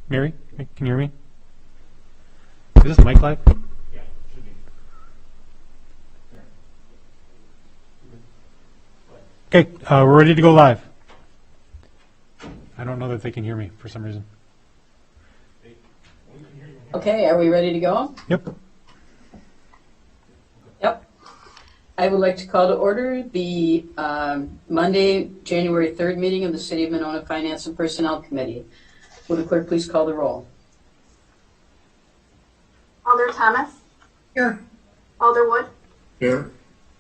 Mary, can you hear me? Is this mic live? Yeah, should be. Okay, we're ready to go live. I don't know that they can hear me for some reason. Okay, are we ready to go? Yep. Yep. I would like to call to order the Monday, January 3rd meeting of the City of Monona Finance and Personnel Committee. Will the clerk please call the roll? Alder Thomas. Here. Alder Wood. Here.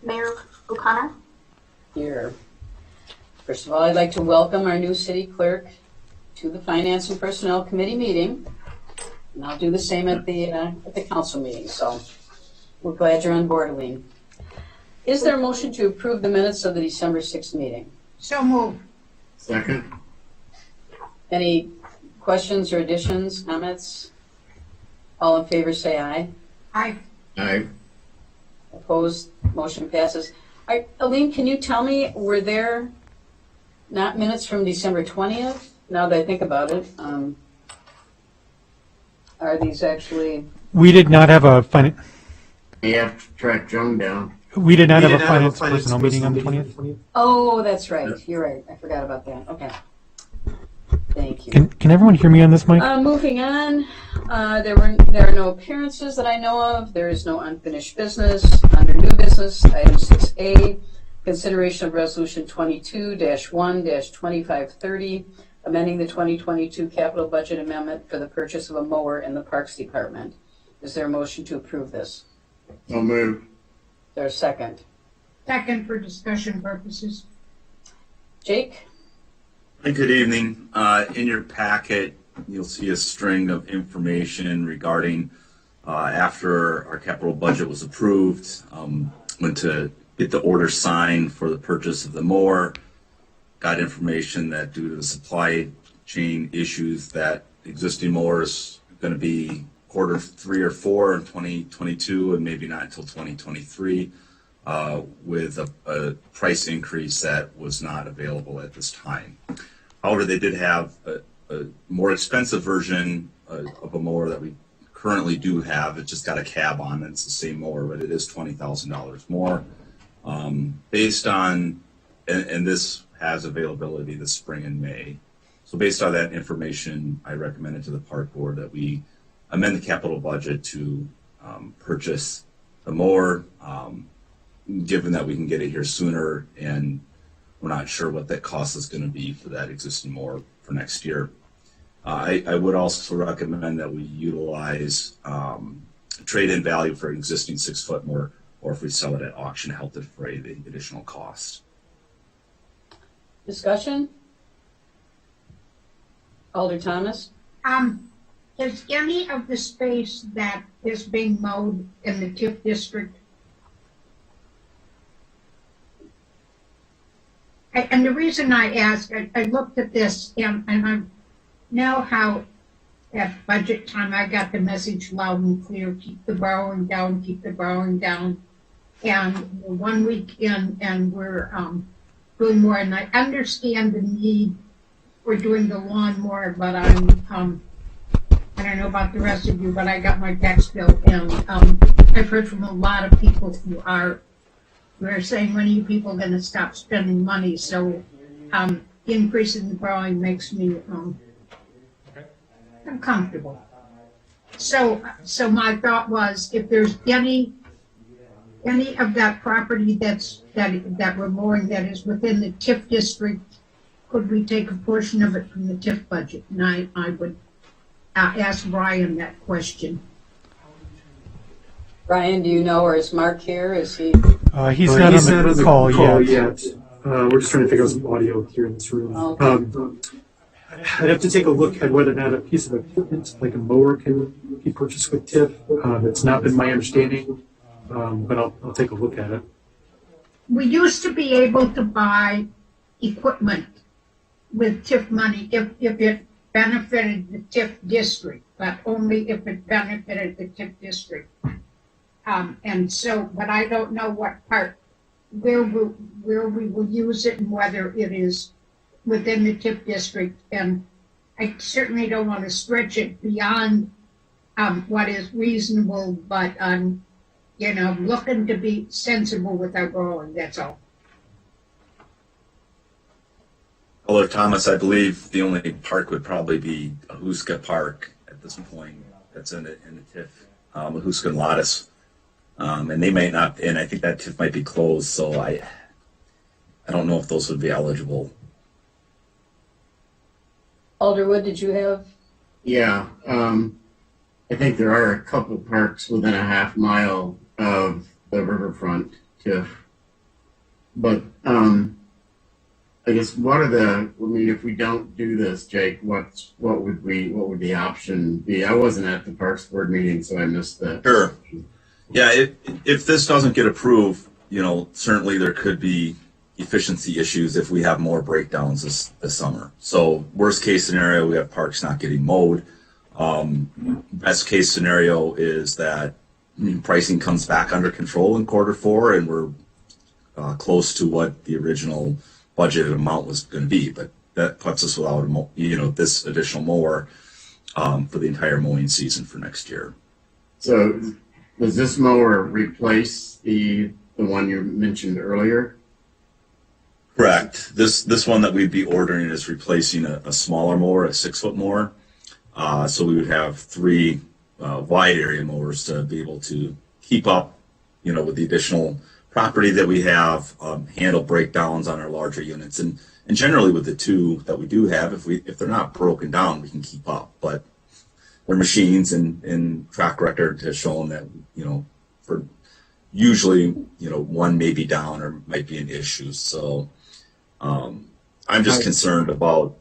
Mayor O'Connor. Here. First of all, I'd like to welcome our new city clerk to the Finance and Personnel Committee meeting. And I'll do the same at the council meeting, so we're glad you're on board, Aline. Is there a motion to approve the minutes of the December 6th meeting? So moved. Second. Any questions or additions, comments? All in favor say aye. Aye. Aye. Opposed, motion passes. Aline, can you tell me, were there not minutes from December 20th? Now that I think about it, are these actually? We did not have a You have to track Joan down. we did not have a finance personnel meeting on the 20th. Oh, that's right. You're right. I forgot about that. Okay. Thank you. Can everyone hear me on this mic? Moving on, there are no appearances that I know of. There is no unfinished business. Under new business, item 6A, consideration of resolution 22-1-2530, amending the 2022 capital budget amendment for the purchase of a mower in the Parks Department. Is there a motion to approve this? I'll move. Is there a second? Second for discussion purposes. Jake? Hi, good evening. In your packet, you'll see a string of information regarding after our capital budget was approved, went to get the order signed for the purchase of the mower, got information that due to the supply chain issues that existing mower is going to be quarter 3 or 4 in 2022 and maybe not until 2023 with a price increase that was not available at this time. However, they did have a more expensive version of a mower that we currently do have. It just got a cab on it. It's the same mower, but it is $20,000 more. Based on, and this has availability this spring and May. So based on that information, I recommended to the park board that we amend the capital budget to purchase the mower, given that we can get it here sooner and we're not sure what that cost is going to be for that existing mower for next year. I would also recommend that we utilize trade-in value for an existing 6-foot mower, or if we sell it at auction, help defray the additional cost. Discussion? Alder Thomas? Is any of the space that is being mowed in the TIF district? And the reason I ask, I looked at this and I know how at budget time I got the message loud and clear, keep the borrowing down, keep the borrowing down. And we're 1 week in and we're doing more. And I understand the need for doing the lawn more, but I don't know about the rest of you, but I got my tax bill and I've heard from a lot of people who are saying, when are you people going to stop spending money? So increasing the borrowing makes me uncomfortable. So my thought was, if there's any of that property that we're mowing that is within the TIF district, could we take a portion of it from the TIF budget? And I would ask Brian that question. Brian, do you know, or is Mark here? Is he? He's not on the call yet. We're just trying to figure out some audio here in this room. Okay. I'd have to take a look at whether or not a piece of equipment like a mower can be purchased with TIF. It's not been my understanding, but I'll take a look at it. We used to be able to buy equipment with TIF money if it benefited the TIF district, but only if it benefited the TIF district. And so, but I don't know what part, where we will use it and whether it is within the TIF district. And I certainly don't want to stretch it beyond what is reasonable, but looking to be sensible without growing, that's all. Alder Thomas, I believe the only park would probably be Ahuska Park at this point. That's in the TIF, Ahuska and Lottis. And they might not, and I think that TIF might be closed, so I don't know if those would be eligible. Alderwood, did you have? Yeah, I think there are a couple parks within a half mile of the riverfront TIF. But, I guess if we don't do this, Jake, what would the option be? I wasn't at the Parks Board meeting, so I missed that. Sure. Yeah, if this doesn't get approved, certainly there could be efficiency issues if we have more breakdowns this summer. So worst case scenario, we have parks not getting mowed. Best case scenario is that pricing comes back under control in Q4 and we're close to what the original budgeted amount was going to be. But that puts us without this additional mower for the entire mowing season for next year. So does this mower replace the one you mentioned earlier? Correct. This one that we'd be ordering is replacing a smaller mower, a 6-foot mower. So we would have 3 wide area mowers to be able to keep up, with the additional property that we have, handle breakdowns on our larger units, and generally with the 2 that we do have, if they're not broken down, we can keep up. But they're machines, and track record has shown that for usually one may be down or might be an issue. So I'm just concerned about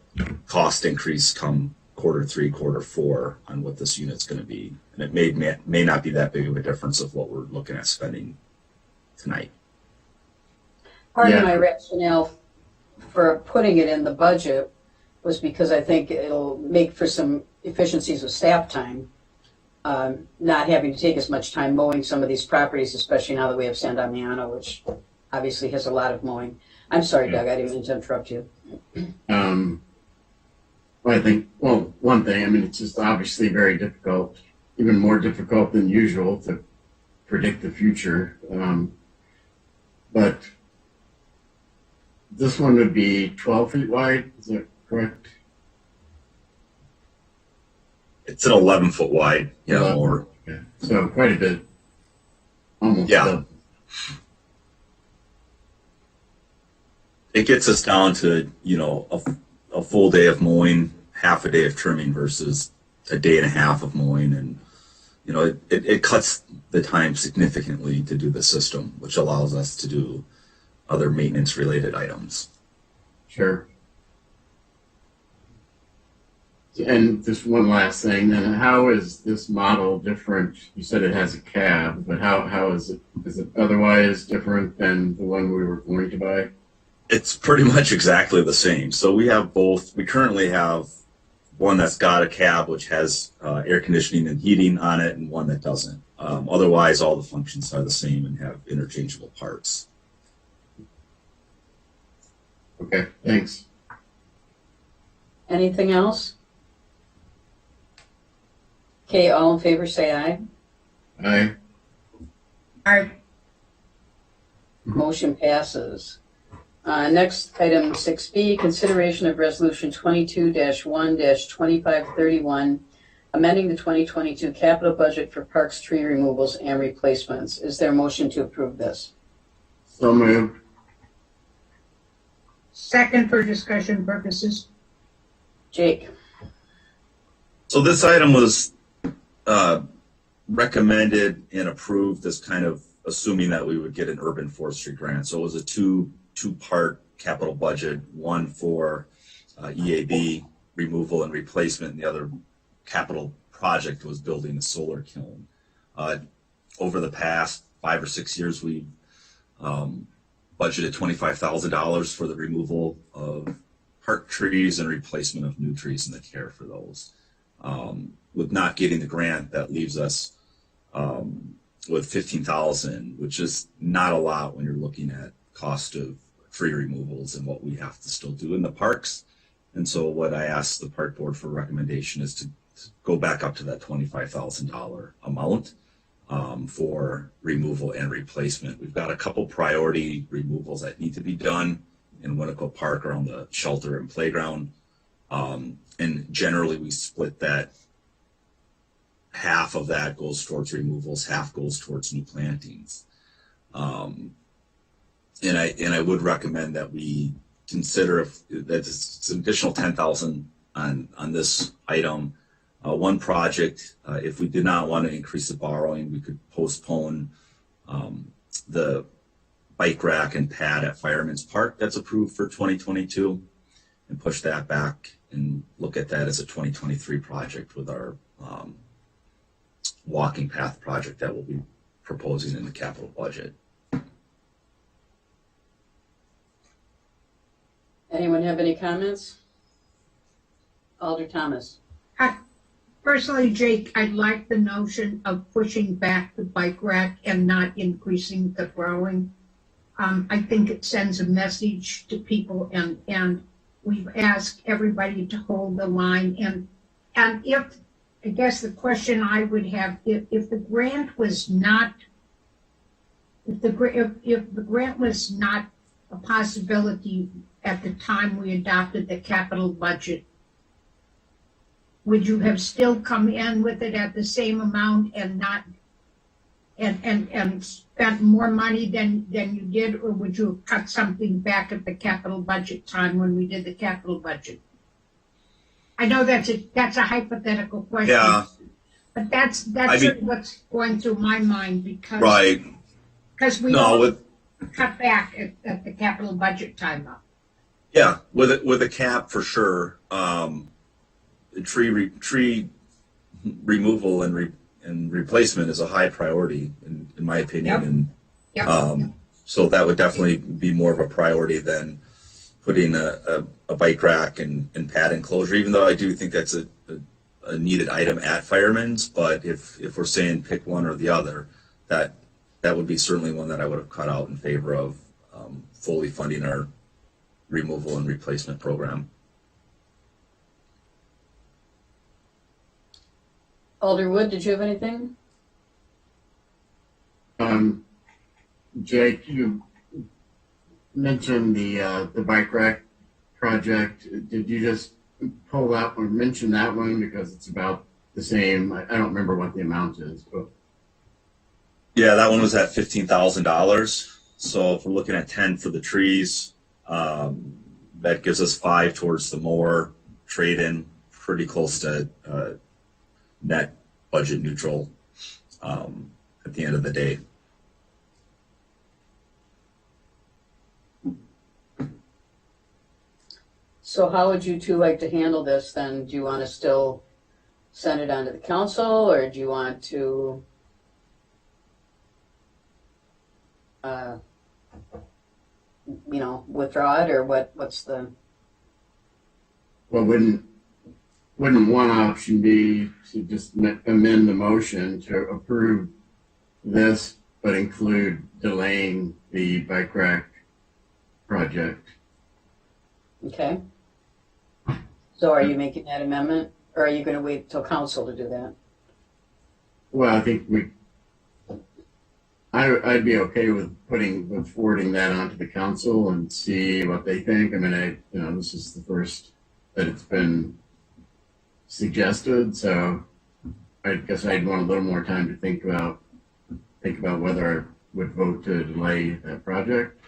cost increase come Q3, Q4 on what this unit's going to be, and it may not be that big of a difference of what we're looking at spending tonight. Part Yeah. of my rationale for putting it in the budget was because I think it'll make for some efficiencies with staff time, not having to take as much time mowing some of these properties, especially now that we have San Damiano, which obviously has a lot of mowing. I'm sorry, Doug, I didn't mean to interrupt you. I think, one thing, it's just obviously very difficult, even more difficult than usual to predict the future. But this one would be 12 feet wide, is that correct? It's an 11-foot wide, Eleven. mower. Okay. So quite a bit, almost Yeah. double. It gets us down to a full day of mowing, half a day of trimming versus a day and a half of mowing, and it cuts the time significantly to do the system, which allows us to do other maintenance related items. Sure. And just one last thing, then how is this model different? You said it has a cab, but how is it otherwise different than the one we were going to buy? It's pretty much exactly the same. So we have both. We currently have one that's got a cab which has air conditioning and heating on it, and one that doesn't. Otherwise, all the functions are the same and have interchangeable parts. Okay, thanks. Anything else? Okay, all in favor say aye. Aye. Aye. Motion passes. Next, item 6B, consideration of resolution 22-1-2531, amending the 2022 capital budget for parks tree removals and replacements. Is there a motion to approve this? So moved. Second for discussion purposes. Jake? So this item was recommended and approved as kind of assuming that we would get an urban forestry grant. So it was a two-part capital budget, one for EAB removal and replacement, and the other capital project was building a solar kiln. Over the past 5 or 6 years, we budgeted $25,000 for the removal of park trees and replacement of new trees and the care for those. With not getting the grant, that leaves us with $15,000, which is not a lot when you're looking at cost of tree removals and what we have to still do in the parks And so what I asked the park board for recommendation is to go back up to that $25,000 amount for removal and replacement. We've got a couple priority removals that need to be done in Winnequa Park around the shelter and playground. And generally we split that. Half of that goes towards removals, half goes towards new plantings. And I would recommend that we consider if that's an additional 10,000 on this item. One project, if we did not want to increase the borrowing, we could postpone the bike rack and pad at Fireman's Park that's approved for 2022 and push that back and look at that as a 2023 project with our walking path project that we'll be proposing in the capital budget. Anyone have any comments? Alder Thomas. Personally, Jake, I like the notion of pushing back the bike rack and not increasing the borrowing. I think it sends a message to people, and we've asked everybody to hold the line. And if, I guess the question I would have, if the grant was not, if the grant was not a possibility at the time we adopted the capital budget, would you have still come in with it at the same amount and not and spent more money than you did, or would you have cut something back at the capital budget time when we did the capital budget? I know that's a hypothetical question. Yeah. But that's what's going through my mind because Right. Because we cut back at the capital budget time up. Yeah, with a cap for sure. Tree removal and replacement is a high priority in my opinion. Yep. And so that would definitely be more of a priority than putting a bike rack and pad enclosure, even though I do think that's a needed item at Fireman's. But if we're saying pick one or the other, that would be certainly one that I would have cut out in favor of fully funding our removal and replacement program. Alder Wood, did you have anything? Jake, you mentioned the bike rack project. Did you just pull that or mention that one because it's about the same? I don't remember what the amount is, but Yeah, that one was at $15,000. So if we're looking at 10 for the trees, that gives us 5 towards the mower trade-in, pretty close to net budget neutral at the end of the day. So how would you two like to handle this then? Do you want to still send it on to the council, or do you want to withdraw it, or what's the? well, wouldn't one option be to just amend the motion to approve this, but include delaying the bike rack project? Okay. So are you making that amendment, or are you going to wait till council to do that? Well, I think I'd be okay with forwarding that onto the council and see what they think. I mean, this is the first that it's been suggested, so I guess I'd want a little more time to think about whether I would vote to delay that project.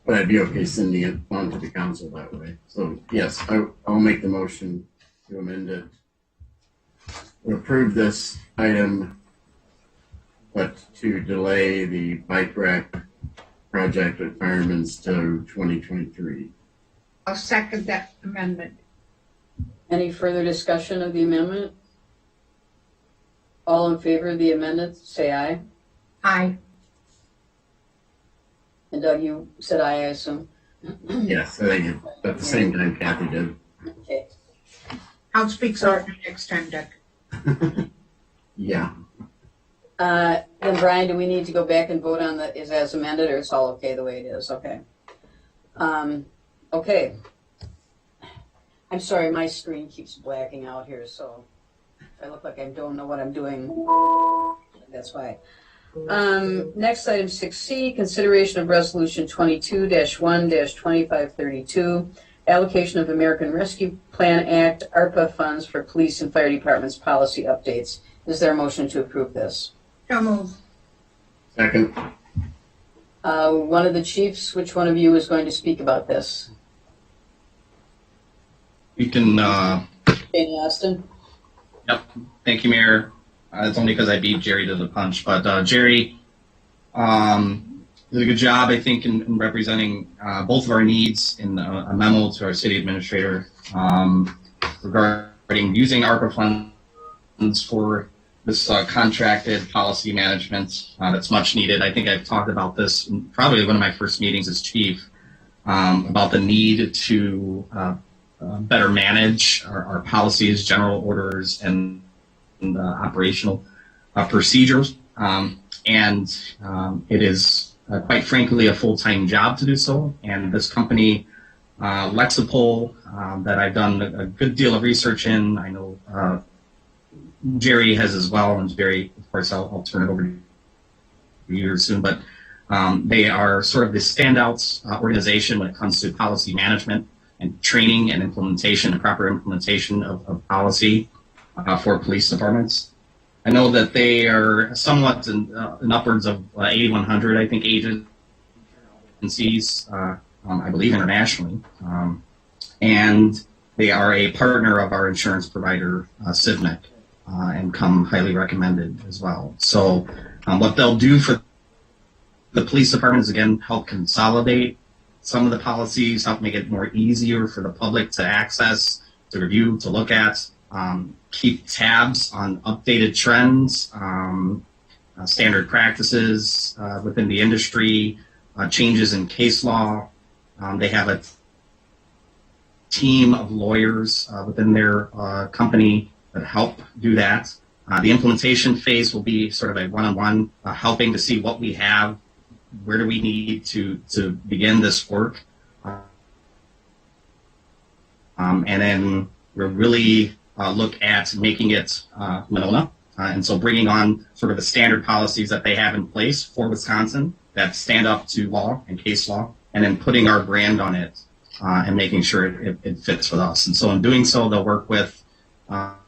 But I'd be okay sending it on to the council that way. So yes, I'll make the motion to amend it. To approve this item, but to delay the bike rack project at Fireman's to 2023. I'll second that amendment. Any further discussion of the amendment? All in favor of the amendment, say aye. Aye. And Doug, you said aye, I assume? Yes, I think at the same time Kathy did. Okay. I'll speak sorry next time, Doug. Yeah. Then Brian, do we need to go back and vote on is as amended, or it's all okay the way it is? Okay. Okay. I'm sorry, my screen keeps blacking out here, so if I look like I don't know what I'm doing, that's why. Next, item 6C, consideration of resolution 22-1-2532, allocation of American Rescue Plan Act, ARPA funds for police and fire departments policy updates. Is there a motion to approve this? So moved. Second. One of the chiefs, which one of you is going to speak about this? We can, Danny Austin? yep, thank you, Mayor. It's only because I beat Jerry to the punch, but Jerry did a good job, I think, in representing both of our needs in a memo to our city administrator regarding using ARPA funds for this contracted policy management that's much needed. I think I've talked about this in probably one of my first meetings as chief about the need to better manage our policies, general orders, and operational procedures. And it is, quite frankly, a full-time job to do so. And this company, Lexipol, that I've done a good deal of research in, I know Jerry has as well, and Jerry, of course, I'll turn it over to you soon, but they are sort of the standouts organization when it comes to policy management and training and implementation and proper implementation of policy for police departments. I know that they are somewhat in upwards of 8,100, I think, agencies, I believe internationally. And they are a partner of our insurance provider, Civmec, and come highly recommended as well. So what they'll do for the police department is, again, help consolidate some of the policies, help make it more easier for the public to access, to review, to look at, keep tabs on updated trends, standard practices within the industry, changes in case law. They have a team of lawyers within their company that help do that. The implementation phase will be sort of a one-on-one, helping to see what we have, where do we need to begin this work. And then we'll really look at making it Monona. And so bringing on sort of the standard policies that they have in place for Wisconsin that stand up to law and case law, and then putting our brand on it and making sure it fits with us. And so in doing so, they'll work with not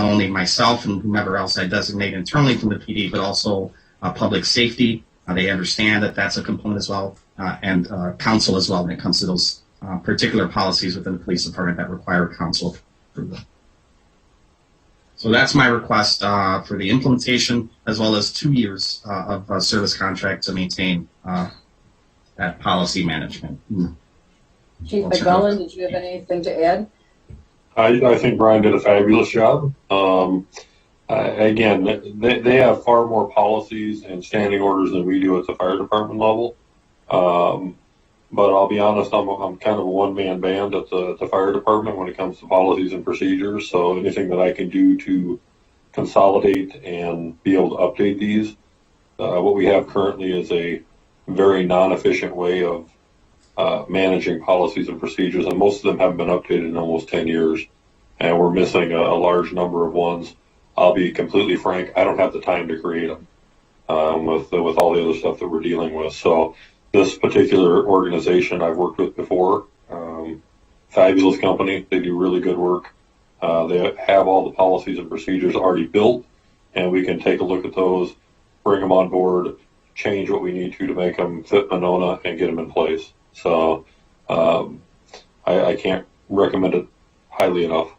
only myself and whomever else I designate internally from the PD, but also public safety. They understand that that's a component as well, and council as well when it comes to those particular policies within the police department that require council approval. So that's my request for the implementation, as well as 2 years of service contract to maintain that policy management. Chief McMullen, did you have anything to add? I think Brian did a fabulous job. Again, they have far more policies and standing orders than we do at the fire department level. But I'll be honest, I'm kind of a one-man band at the fire department when it comes to policies and procedures. So anything that I can do to consolidate and be able to update these, what we have currently is a very non-efficient way of managing policies and procedures, and most of them haven't been updated in almost 10 years, and we're missing a large number of ones. I'll be completely frank, I don't have the time to create them with all the other stuff that we're dealing with. So this particular organization I've worked with before, fabulous company, they do really good work. They have all the policies and procedures already built, and we can take a look at those, bring them on board, change what we need to make them fit Monona, and get them in place. So I can't recommend it highly enough.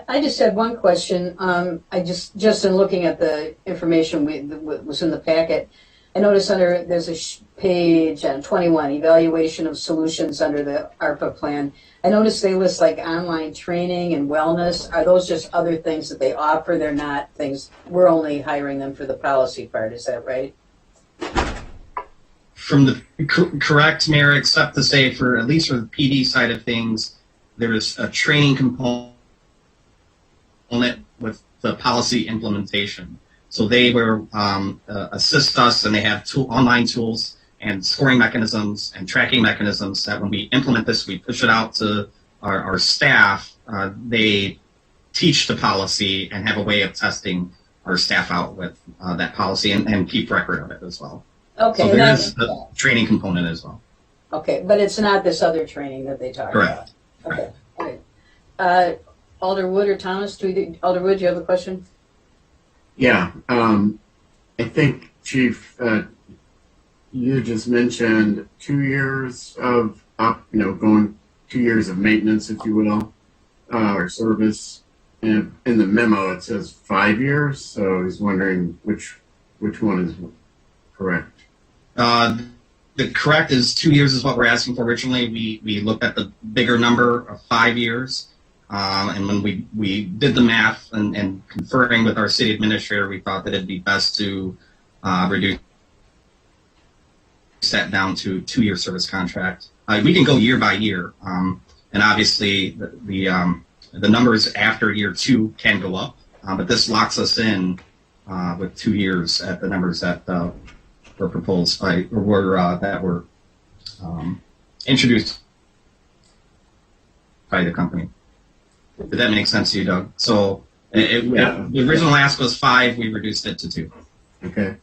I just had one question. I just in looking at the information that was in the packet, I noticed there's a page 21, evaluation of solutions under the ARPA plan. I noticed they list like online training and wellness. Are those just other things that they offer? They're not things, we're only hiring them for the policy part, is that right? From the correct, Mayor, except to say for at least for the PD side of things, there is a training component with the policy implementation. So they will assist us, and they have online tools and scoring mechanisms and tracking mechanisms that when we implement this, we push it out to our staff, they teach the policy and have a way of testing our staff out with that policy and keep record of it as well. Okay. So and there that- is a training component as well. Okay, but it's not this other training that they talk Correct. about. Okay, all right. Alder Wood or Thomas, Alder Wood, you have a question? Yeah, I think, Chief, you just mentioned 2 years of going 2 years of maintenance, if you will, or service. And in the memo, it says 5 years, so I was wondering which one is correct. The correct is 2 years is what we're asking for originally. We looked at the bigger number of 5 years. And when we did the math and conferring with our city administrator, we thought that it'd be best to reduce that down to 2-year service contract. We can go year by year. And obviously the numbers after year 2 can go up. But this locks us in with 2 years at the numbers that were proposed that were introduced by the company. Did that make sense to you, Doug? So the original ask was 5, we reduced it to 2. Okay.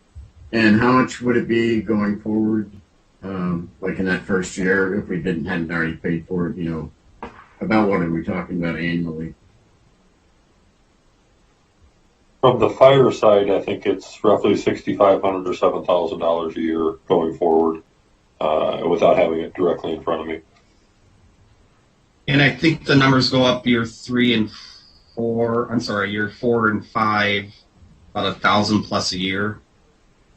And how much would it be going forward, like in that first year, if we hadn't already paid for it, about what are we talking about annually? From the fire side, I think it's roughly $6,500 or $7,000 a year going forward, without having it directly in front of me. And I think the numbers go up year 3 and 4. I'm sorry, year 4 and 5, about $1,000 plus a year.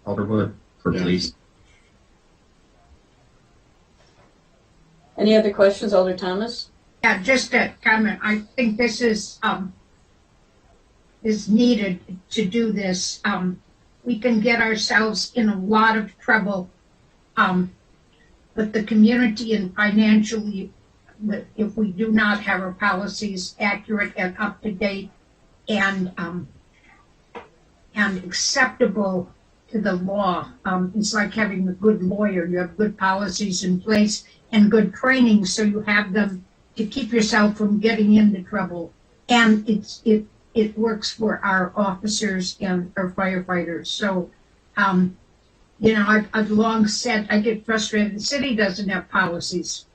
Alderwood for police. Any other questions, Alder Thomas? Yeah, just a comment. I think this is needed to do this. We can get ourselves in a lot of trouble with the community and financially if we do not have our policies accurate and up to date and acceptable to the law. It's like having a good lawyer. You have good policies in place and good training, so you have them to keep yourself from getting into trouble. And it works for our officers and our firefighters. So, I've long said I get frustrated. The city doesn't have policies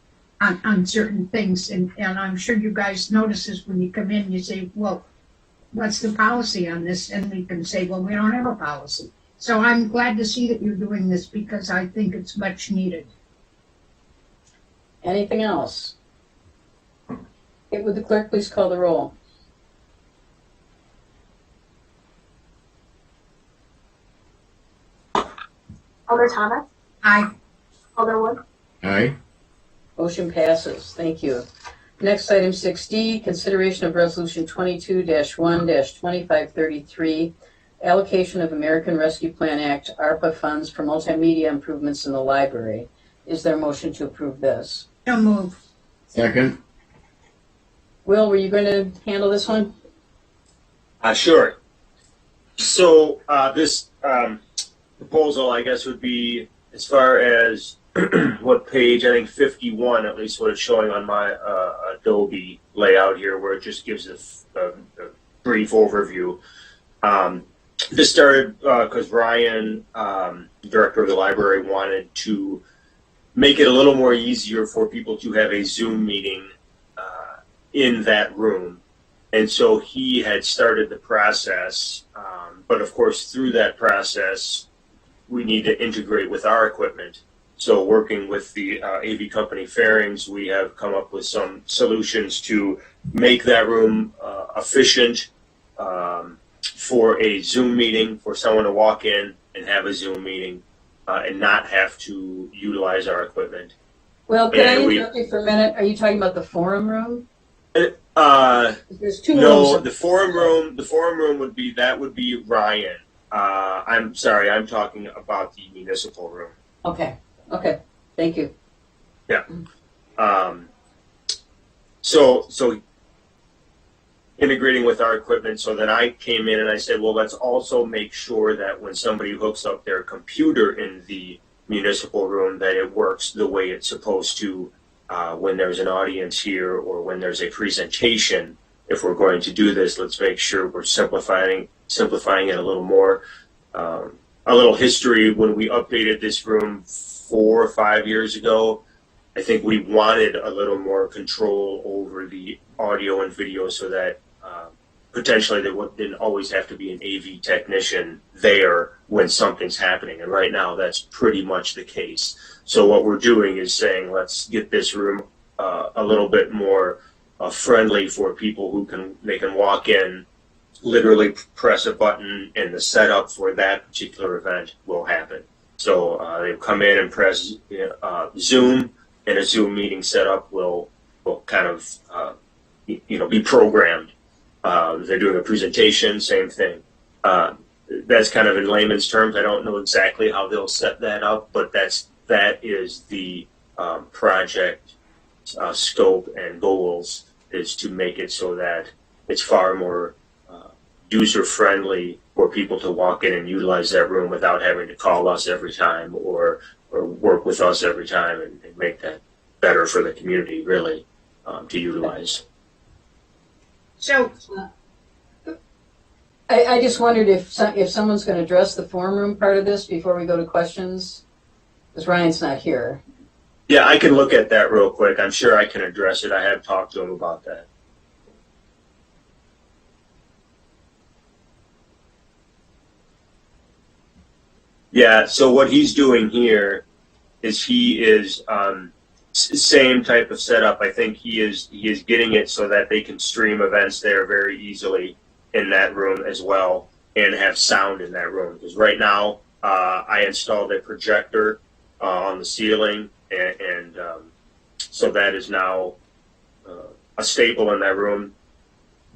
on certain things, and I'm sure you guys notice this when you come in. You say, "Well, what's the policy on this?" And we can say, "Well, we don't have a policy." So I'm glad to see that you're doing this because I think it's much needed. Anything else? Okay, would the clerk please call the roll? Alder Thomas, I Alder Wood, Aye. Motion passes. Thank you. Next, item 6D, consideration of resolution 22-1-2533, allocation of American Rescue Plan Act, ARPA funds for multimedia improvements in the library. Is there a motion to approve this? so move. Second? Will, were you going to handle this one? Sure. So this proposal, I guess, would be as far as what page, I think 51, at least what it's showing on my Adobe layout here, where it just gives a brief overview. This started because Ryan, director of the library, wanted to make it a little more easier for people to have a Zoom meeting in that room. And so he had started the process, but of course through that process, we need to integrate with our equipment. So working with the AV company Fairings, we have come up with some solutions to make that room efficient for a Zoom meeting, for someone to walk in and have a Zoom meeting and not have to utilize our equipment. Well, can I interrupt you for a minute? Are you talking about the forum room? There's two No, rooms. the forum room would be Ryan. I'm sorry, I'm talking about the municipal room. Okay, thank you. Yeah. So integrating with our equipment, so then I came in and I said, well, let's also make sure that when somebody hooks up their computer in the municipal room that it works the way it's supposed to when there's an audience here or when there's a presentation. If we're going to do this, let's make sure we're simplifying it a little more. A little history: when we updated this room 4 or 5 years ago, I think we wanted a little more control over the audio and video so that potentially there didn't always have to be an AV technician there when something's happening. And right now that's pretty much the case. So what we're doing is saying, let's get this room a little bit more friendly for people who they can walk in, literally press a button, and the setup for that particular event will happen. So they come in and press Zoom, and a Zoom meeting setup will kind of be programmed. They're doing a presentation, same thing. That's kind of in layman's terms. I don't know exactly how they'll set that up, but that is the project scope and goals, is to make it so that it's far more user friendly for people to walk in and utilize that room without having to call us every time or work with us every time, and make that better for the community, really, to utilize. So, I just wondered if someone's going to address the form room part of this before we go to questions, because Ryan's not here. Yeah, I can look at that real quick. I'm sure I can address it. I have talked to him about that. Yeah, so what he's doing here is he is same type of setup. I think he is getting it so that they can stream events there very easily in that room as well, and have sound in that room. Because right now, I installed a projector on the ceiling, and so that is now a staple in that room.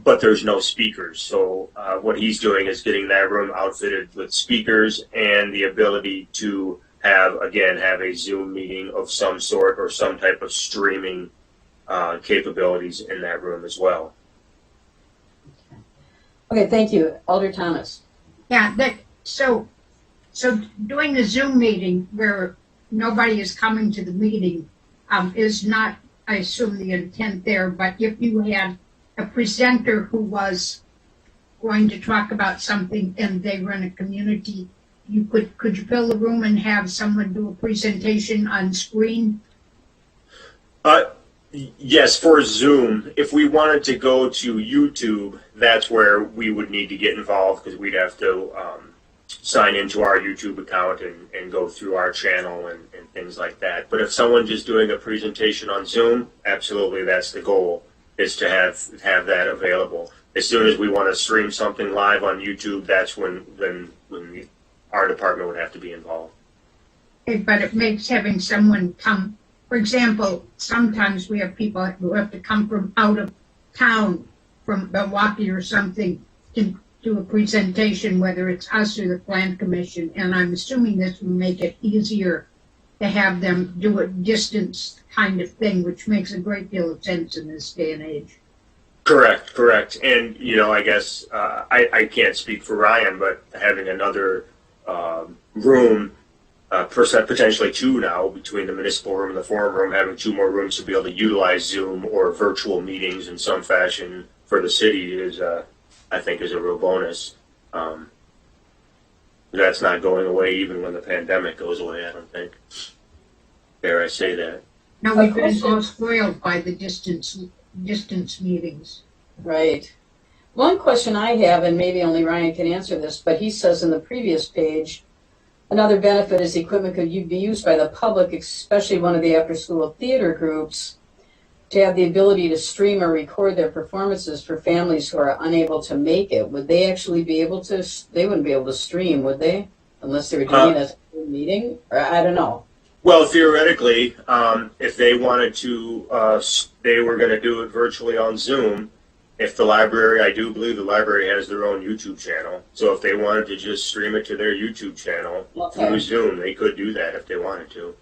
But there's no speakers. So what he's doing is getting that room outfitted with speakers and the ability to have a Zoom meeting of some sort or some type of streaming capabilities in that room as well. Okay, thank you. Alder Thomas. yeah, so doing the Zoom meeting where nobody is coming to the meeting is not, I assume, the intent there. But if you had a presenter who was going to talk about something and they run a community, could you fill the room and have someone do a presentation on screen? Yes, for Zoom. If we wanted to go to YouTube, that's where we would need to get involved, because we'd have to sign into our YouTube account and go through our channel and things like that. But if someone's just doing a presentation on Zoom, absolutely, that's the goal, is to have that available. As soon as we want to stream something live on YouTube, that's when our department would have to be involved. Okay, but it makes having someone come, for example, sometimes we have people who have to come from out of town, from Milwaukee or something, to do a presentation, whether it's us or the Plan Commission, and I'm assuming this will make it easier to have them do a distance kind of thing, which makes a great deal of sense in this day and age. Correct. And, I guess I can't speak for Ryan, but having another room, potentially two now, between the municipal room and the forum room, having two more rooms to be able to utilize Zoom or virtual meetings in some fashion for the city is, I think, is a real bonus. That's not going away even when the pandemic goes away, I don't think. Dare I say that? Now, we've been all spoiled by the distance meetings. Right. One question I have, and maybe only Ryan can answer this, but he says in the previous page, another benefit is equipment could be used by the public, especially one of the after-school theater groups, to have the ability to stream or record their performances for families who are unable to make it. Would they actually be able to? They wouldn't be able to stream, would they? Unless they were doing a meeting? Or I don't know. Well, theoretically, if they wanted to, they were going to do it virtually on Zoom. If the library, I do believe the library has their own YouTube channel. So if they wanted to just stream it to their YouTube channel through Zoom, they could do that if they wanted to.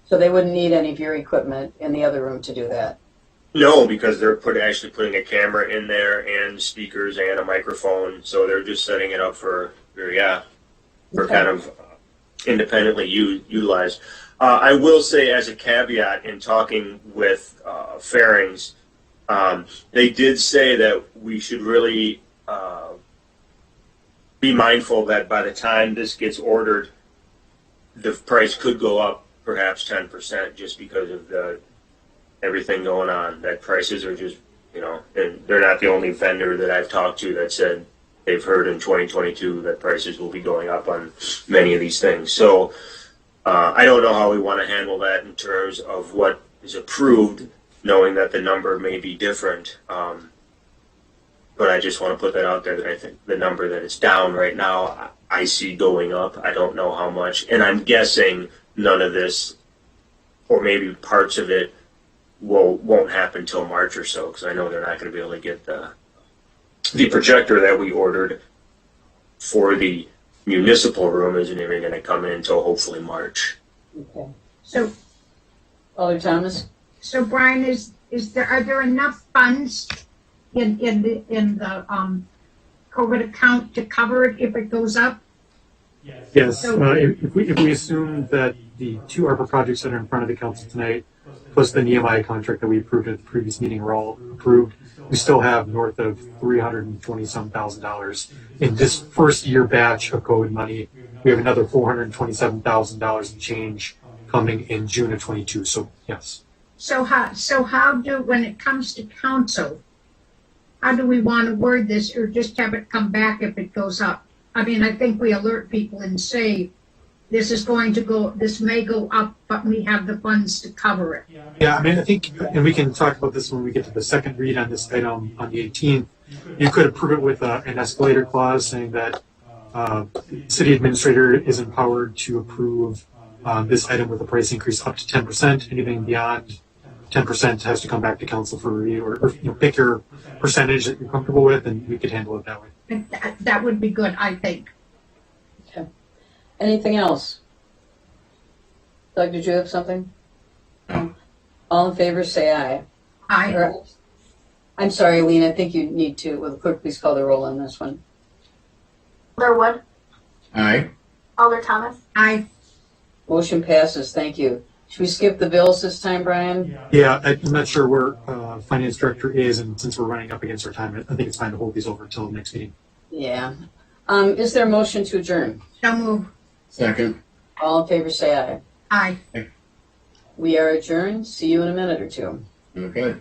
So they wouldn't need any of your equipment in the other room to do that? No, because they're actually putting a camera in there and speakers and a microphone. So they're just setting it up for kind of independently utilized. I will say, as a caveat, in talking with Fairings, they did say that we should really be mindful that by the time this gets ordered, the price could go up perhaps 10% just because of everything going on. That prices are just, and they're not the only vendor that I've talked to that said they've heard in 2022 that prices will be going up on many of these things. So I don't know how we want to handle that in terms of what is approved, knowing that the number may be different. But I just want to put that out there that I think the number that is down right now, I see going up. I don't know how much. And I'm guessing none of this, or maybe parts of it, won't happen till March or so, because I know they're not going to be able to get the projector that we ordered for the municipal room isn't even going to come in until hopefully March. Okay. So, Alder Thomas? so Brian, are there enough funds in the COVID account to cover it if it goes up? Yes, So- if we assume that the two ARPA projects that are in front of the council tonight, plus the Nehemiah contract that we approved at the previous meeting are all approved, we still have north of $320-some thousand in this first year batch of COVID money. We have another $427,000 in change coming in June of 22. So yes. So when it comes to council, how do we want to word this, or just have it come back if it goes up? I mean, I think we alert people and say, this may go up, but we have the funds to cover it. Yeah, I mean, I think, and we can talk about this when we get to the second read on this item on the 18th. You could approve it with an escalator clause saying that the city administrator is empowered to approve this item with a price increase up to 10%. Anything beyond 10% has to come back to council for review, or pick your percentage that you're comfortable with, and we could handle it that way. That would be good, I think. Anything else? Doug, did you have something? All in favor, say aye. I'm sorry, Eileen, I think you need to, will the clerk please call the roll on this one? Alder Wood, Aye. Alder Thomas, Aye. Motion passes, thank you. Should we skip the bills this time, Brian? Yeah, I'm not sure where finance director is, and since we're running up against our time, I think it's fine to hold these over until the next meeting. Yeah. Is there a motion to adjourn? So move. Second. All in favor, say aye. Aye. We are adjourned. See you in a minute or two. Okay.